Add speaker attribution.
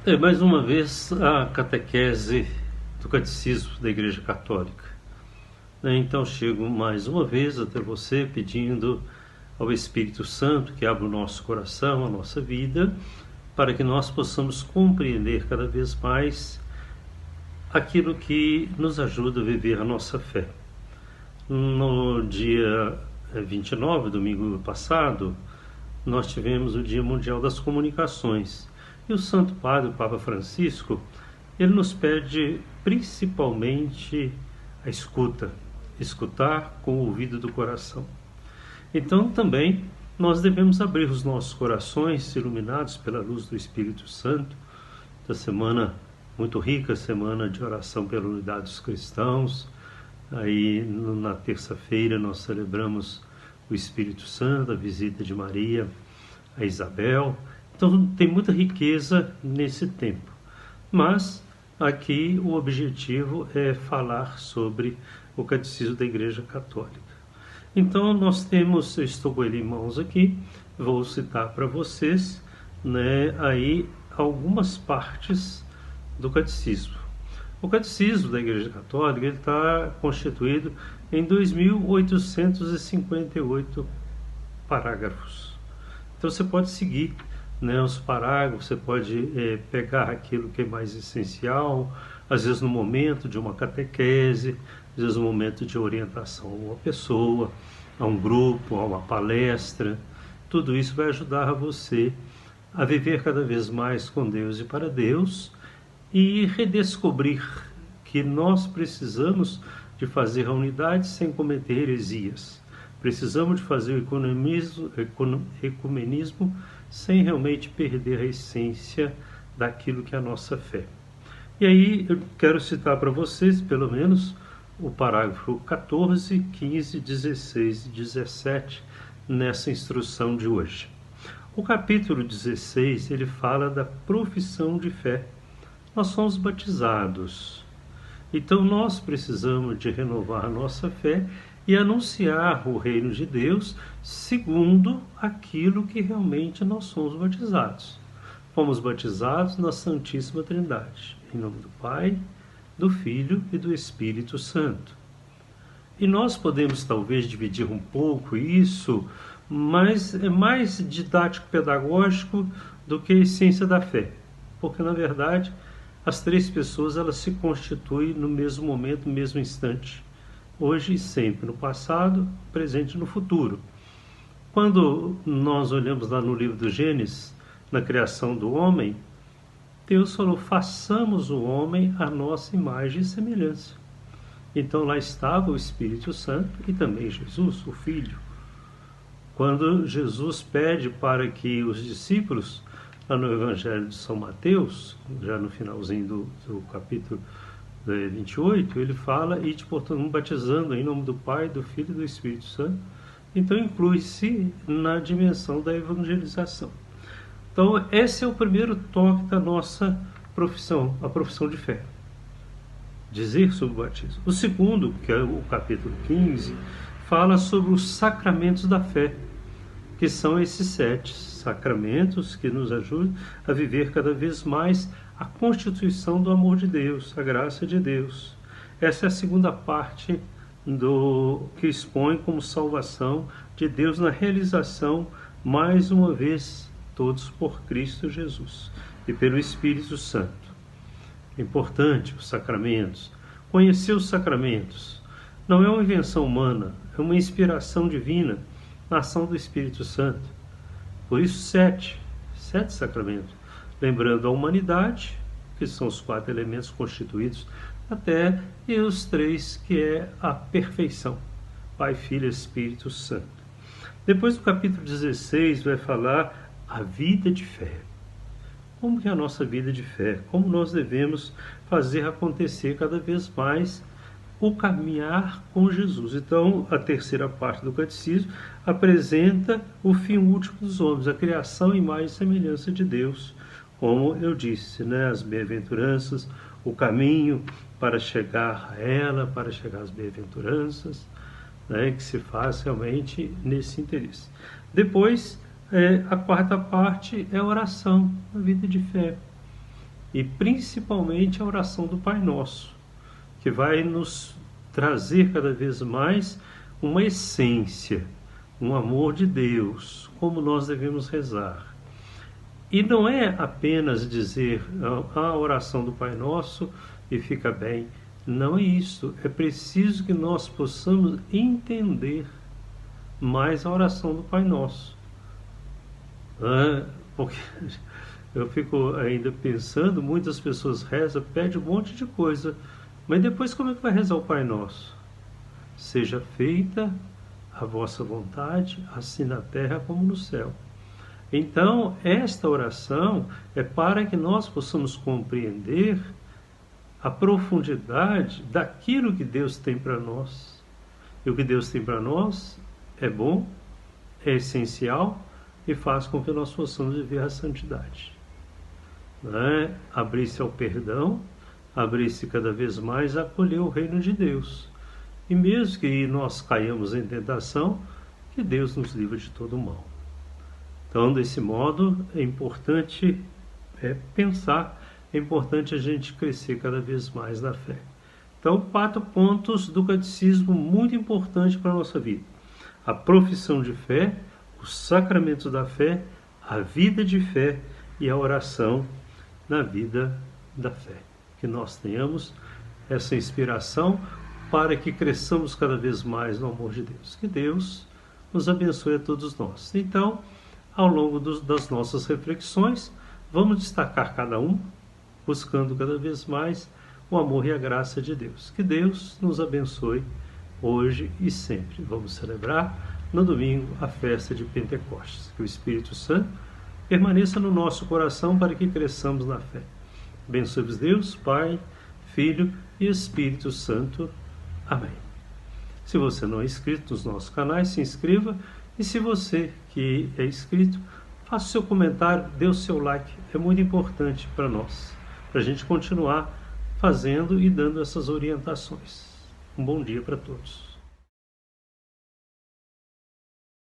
Speaker 1: Mais uma vez a catequese do Catecismo da Igreja Católica. Então chego mais uma vez até você pedindo ao Espírito Santo que abra o nosso coração, a nossa vida, para que nós possamos compreender cada vez mais aquilo que nos ajuda a viver a nossa fé. No dia 29, domingo passado, nós tivemos o Dia Mundial das Comunicações. E o Santo Padre, o Papa Francisco, ele nos pede principalmente a escuta, escutar com o ouvido do coração. Então também nós devemos abrir os nossos corações iluminados pela luz do Espírito Santo. Da semana muito rica, semana de oração pela unidade dos cristãos. Aí na terça-feira nós celebramos o Espírito Santo, a visita de Maria a Isabel. Então tem muita riqueza nesse tempo. Mas aqui o objetivo é falar sobre o Catecismo da Igreja Católica. Então nós temos, eu estou com ele em mãos aqui, vou citar para vocês, aí algumas partes do Catecismo. O Catecismo da Igreja Católica está constituído em 2.858 parágrafos. Então você pode seguir os parágrafos, você pode pegar aquilo que é mais essencial, às vezes no momento de uma catequese, às vezes no momento de orientação a uma pessoa, a um grupo, a uma palestra. Tudo isso vai ajudar a você a viver cada vez mais com Deus e para Deus e redescobrir que nós precisamos de fazer a unidade sem cometer heresias. Precisamos de fazer o ecumenismo sem realmente perder a essência daquilo que é a nossa fé. E aí eu quero citar para vocês, pelo menos, o parágrafo 14, 15, 16 e 17 nessa instrução de hoje. O capítulo 16, ele fala da profissão de fé. Nós somos batizados. Então nós precisamos de renovar a nossa fé e anunciar o reino de Deus segundo aquilo que realmente nós somos batizados. Fomos batizados na Santíssima Trindade, em nome do Pai, do Filho e do Espírito Santo. E nós podemos talvez dividir um pouco isso, mas é mais didático-pedagógico do que a essência da fé. Porque, na verdade, as três pessoas elas se constituem no mesmo momento, no mesmo instante. Hoje e sempre, no passado, no presente e no futuro. Quando nós olhamos lá no livro do Gênesis, na criação do homem, Deus falou, façamos o homem à nossa imagem e semelhança. Então lá estava o Espírito Santo e também Jesus, o Filho. Quando Jesus pede para que os discípulos, lá no Evangelho de São Mateus, já no finalzinho do capítulo 28, ele fala, e portanto, batizando em nome do Pai, do Filho e do Espírito Santo. Então inclui-se na dimensão da evangelização. Então esse é o primeiro toque da nossa profissão, a profissão de fé. Dizer sobre o batismo. O segundo, que é o capítulo 15, fala sobre os sacramentos da fé, que são esses 7 sacramentos que nos ajudam a viver cada vez mais a constituição do amor de Deus, a graça de Deus. Essa é a segunda parte do que expõe como salvação de Deus na realização, mais uma vez, todos por Cristo Jesus e pelo Espírito Santo. É importante os sacramentos. Conhecer os sacramentos não é uma invenção humana, é uma inspiração divina na ação do Espírito Santo. Por isso, 7 sacramentos. Lembrando a humanidade, que são os 4 elementos constituídos até, e os 3, que é a perfeição, Pai, Filho e Espírito Santo. Depois do capítulo 16 vai falar a vida de fé. Como que é a nossa vida de fé? Como nós devemos fazer acontecer cada vez mais o caminhar com Jesus. Então, a terceira parte do catecismo apresenta o fim último dos homens, a criação, imagem e semelhança de Deus. Como eu disse, as bem-aventuranças, o caminho para chegar a ela, para chegar às bem-aventuranças, que se faz realmente nesse interesse. Depois, a quarta parte é a oração, a vida de fé. e principalmente a oração do Pai Nosso, que vai nos trazer cada vez mais uma essência, um amor de Deus, como nós devemos rezar. E não é apenas dizer a oração do Pai Nosso e fica bem. Não é isso. É preciso que nós possamos entender mais a oração do Pai Nosso. Porque eu fico ainda pensando, muitas pessoas rezam, pedem um monte de coisa, mas depois como é que vai rezar o Pai Nosso? Seja feita a vossa vontade, assim na terra como no céu. Então, esta oração é para que nós possamos compreender a profundidade daquilo que Deus tem para nós. E o que Deus tem para nós é bom, é essencial e faz com que nós possamos viver a santidade. Abrir-se ao perdão, abrir-se cada vez mais a acolher o reino de Deus. E mesmo que nós caiamos em tentação, que Deus nos livre de todo o mal. Então, desse modo, é importante pensar, é importante a gente crescer cada vez mais na fé. Então, 4 pontos do catecismo muito importantes para a nossa vida. A profissão de fé, os sacramentos da fé, a vida de fé e a oração na vida da fé. Que nós tenhamos essa inspiração para que cresçamos cada vez mais no amor de Deus. Que Deus nos abençoe a todos nós. Então, ao longo das nossas reflexões, vamos destacar cada um, buscando cada vez mais o amor e a graça de Deus. Que Deus nos abençoe hoje e sempre. Vamos celebrar no domingo a festa de Pentecostes. Que o Espírito Santo permaneça no nosso coração para que cresçamos na fé. Abençoe-vos Deus, Pai, Filho e Espírito Santo. Amém. Se você não é inscrito nos nossos canais, se inscreva. E se você que é inscrito, faça o seu comentário, dê o seu like. É muito importante para nós, para a gente continuar fazendo e dando essas orientações. Um bom dia para todos.